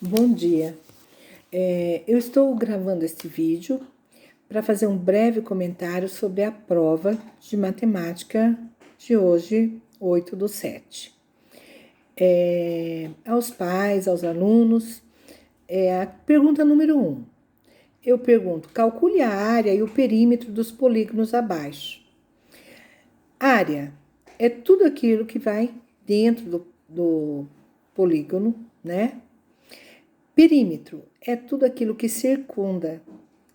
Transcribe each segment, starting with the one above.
Bom dia. Eu estou gravando este vídeo para fazer um breve comentário sobre a prova de matemática de hoje, 8/7. Aos pais, aos alunos, a pergunta número 1. Eu pergunto, calcule a área e o perímetro dos polígonos abaixo. Área é tudo aquilo que vai dentro do polígono, né? Perímetro é tudo aquilo que circunda,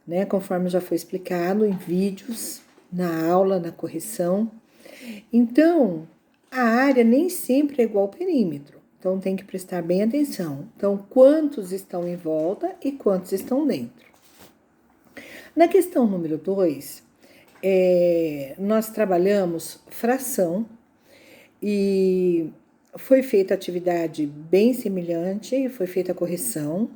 né? Conforme já foi explicado em vídeos, na aula, na correção. Então, a área nem sempre é igual ao perímetro. Então, tem que prestar bem atenção. Então, quantos estão em volta e quantos estão dentro. Na questão número 2, nós trabalhamos fração e foi feita atividade bem semelhante, foi feita a correção,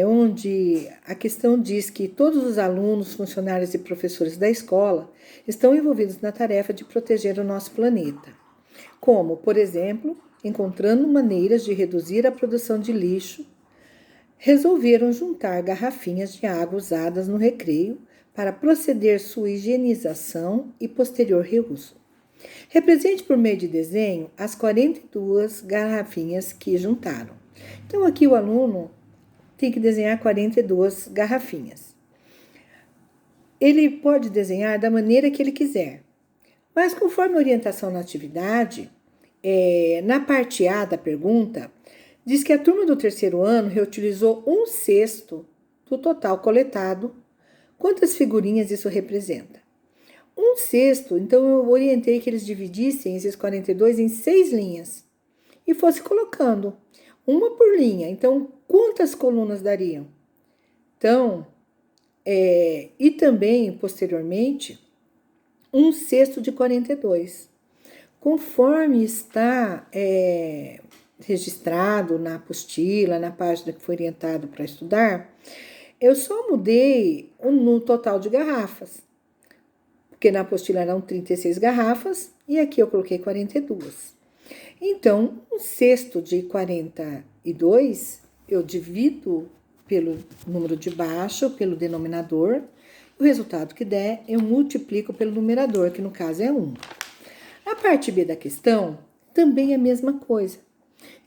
onde a questão diz que todos os alunos, funcionários e professores da escola estão envolvidos na tarefa de proteger o nosso planeta. Como, por exemplo, encontrando maneiras de reduzir a produção de lixo, resolveram juntar garrafinhas de água usadas no recreio para proceder sua higienização e posterior reuso. Represente por meio de desenho as 42 garrafinhas que juntaram. Então, aqui o aluno tem que desenhar 42 garrafinhas. Ele pode desenhar da maneira que ele quiser, mas conforme a orientação na atividade, na parte A da pergunta, diz que a turma do terceiro ano reutilizou 1/6 do total coletado. Quantas figurinhas isso representa? 1/6, então eu orientei que eles dividissem esses 42 em 6 linhas e fosse colocando uma por linha. Então, quantas colunas dariam? Então, e também, posteriormente, 1/6 de 42. Conforme está registrado na apostila, na página que foi orientado para estudar, eu só mudei no total de garrafas, porque na apostila eram 36 garrafas e aqui eu coloquei 42. Então, 1/6 de 42, eu divido pelo número de baixo, pelo denominador, o resultado que der, eu multiplico pelo numerador, que no caso é 1. Na parte B da questão, também é a mesma coisa.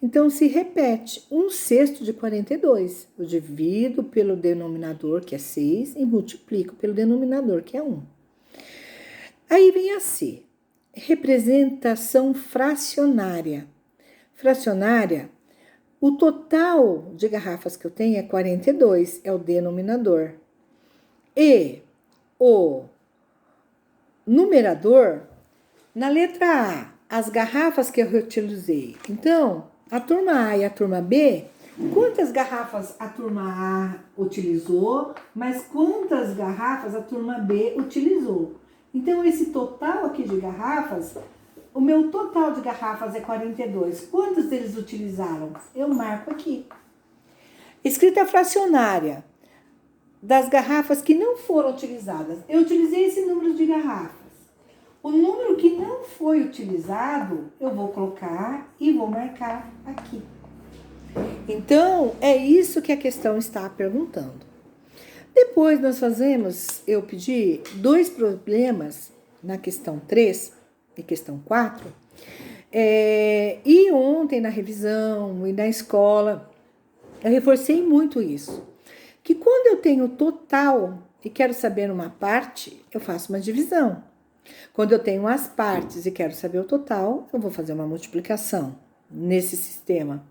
Então, se repete 1/6 de 42. Eu divido pelo denominador, que é 6, e multiplico pelo denominador, que é 1. Aí vem a C, representação fracionária. Fracionária, o total de garrafas que eu tenho é 42, é o denominador. E o numerador, na letra A, as garrafas que eu reutilizei. Então, a turma A e a turma B, quantas garrafas a turma A utilizou, mas quantas garrafas a turma B utilizou? Então, esse total aqui de garrafas, o meu total de garrafas é 42. Quantos eles utilizaram? Eu marco aqui. Escrita fracionária das garrafas que não foram utilizadas. Eu utilizei esse número de garrafas. O número que não foi utilizado, eu vou colocar e vou marcar aqui. Então, é isso que a questão está perguntando. Depois eu pedi 2 problemas na questão 3 e questão 4. E ontem na revisão e na escola, eu reforcei muito isso. Que quando eu tenho total e quero saber uma parte, eu faço uma divisão. Quando eu tenho as partes e quero saber o total, eu vou fazer uma multiplicação nesse sistema.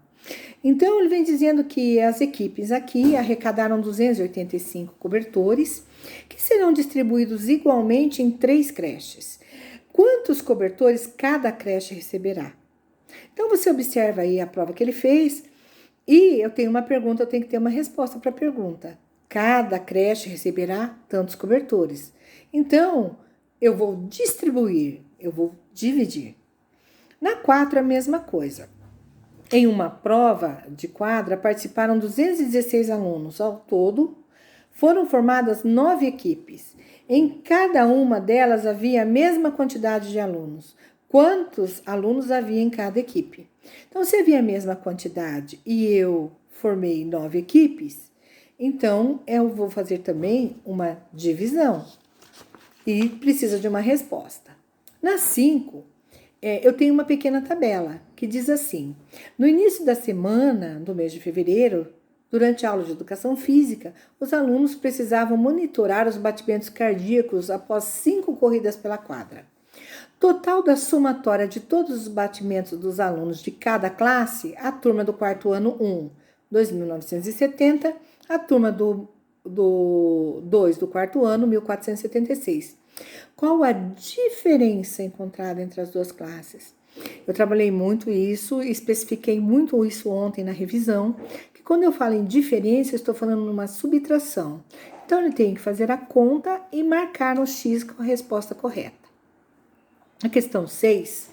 Então, ele vem dizendo que as equipes aqui arrecadaram 285 cobertores, que serão distribuídos igualmente em 3 creches. Quantos cobertores cada creche receberá? Então, você observa aí a prova que ele fez e eu tenho uma pergunta, eu tenho que ter uma resposta para a pergunta. Cada creche receberá tantos cobertores. Então, eu vou distribuir, eu vou dividir. Na 4, a mesma coisa. Em uma prova de quadra, participaram 216 alunos. Ao todo, foram formadas 9 equipes. Em cada uma delas havia a mesma quantidade de alunos. Quantos alunos havia em cada equipe? Então, se havia a mesma quantidade e eu formei 9 equipes, então eu vou fazer também uma divisão e precisa de uma resposta. Na 5, eu tenho uma pequena tabela que diz assim: no início da semana, do mês de fevereiro, durante a aula de educação física, os alunos precisavam monitorar os batimentos cardíacos após 5 corridas pela quadra. Total da somatória de todos os batimentos dos alunos de cada classe, a turma do quarto ano 1, 2.970, a turma do 2 do quarto ano, 1.476. Qual a diferença encontrada entre as duas classes? Eu trabalhei muito isso, especifiquei muito isso ontem na revisão, que quando eu falo em diferença, eu estou falando numa subtração. Então, ele tem que fazer a conta e marcar no X com a resposta correta. A questão 6,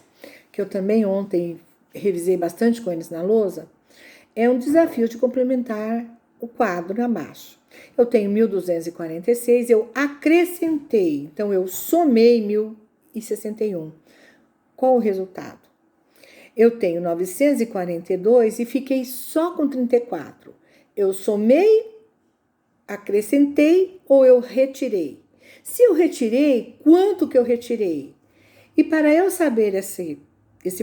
que eu também ontem revisei bastante com eles na lousa, é um desafio de complementar o quadro abaixo. Eu tenho 1.246, eu acrescentei, então eu somei 1.061. Qual o resultado? Eu tenho 942 e fiquei só com 34. Eu somei, acrescentei ou eu retirei? Se eu retirei, quanto que eu retirei? E para eu saber esse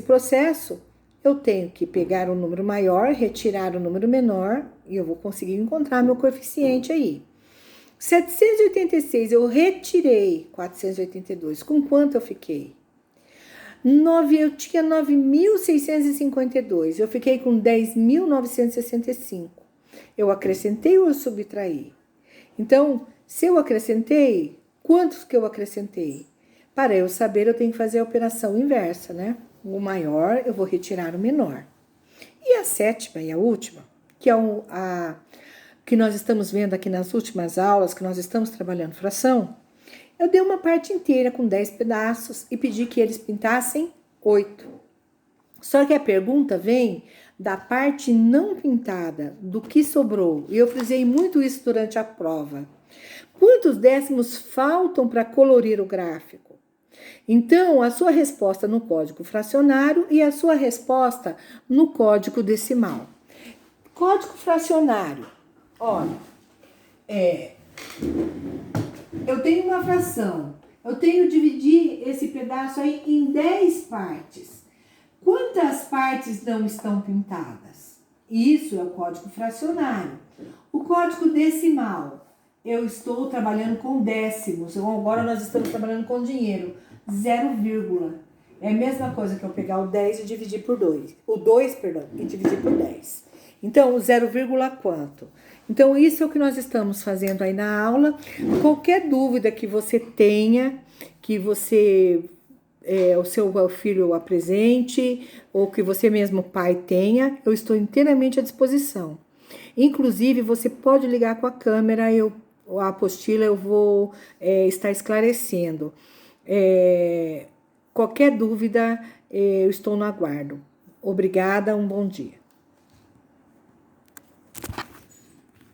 processo, eu tenho que pegar o número maior, retirar o número menor, e eu vou conseguir encontrar meu coeficiente aí. 786, eu retirei 482. Com quanto eu fiquei? Eu tinha 9.652. Eu fiquei com 10.965. Eu acrescentei ou eu subtraí? Então, se eu acrescentei, quantos que eu acrescentei? Para eu saber, eu tenho que fazer a operação inversa, né? O maior, eu vou retirar o menor. E a 7ª e a última, que é a que nós estamos vendo aqui nas últimas aulas, que nós estamos trabalhando fração, eu dei uma parte inteira com 10 pedaços e pedi que eles pintassem 8. Só que a pergunta vem da parte não pintada, do que sobrou. E eu frisei muito isso durante a prova. Quantos décimos faltam para colorir o gráfico? Então, a sua resposta no código fracionário e a sua resposta no código decimal. Código fracionário. Olha, eu tenho uma fração. Eu tenho que dividir esse pedaço aí em 10 partes. Quantas partes não estão pintadas? Isso é o código fracionário. O código decimal. Eu estou trabalhando com décimos. Agora nós estamos trabalhando com dinheiro. 0, é a mesma coisa que eu pegar o 10 e dividir por 2. O 2, perdão, e dividir por 10. Então, o 0, quanto? Então, isso é o que nós estamos fazendo aí na aula. Qualquer dúvida que você tenha, que você, o seu filho apresente, ou que você mesmo, pai, tenha, eu estou inteiramente à disposição. Inclusive, você pode ligar com a câmera, a apostila eu vou estar esclarecendo. Qualquer dúvida, eu estou no aguardo. Obrigada, um bom dia.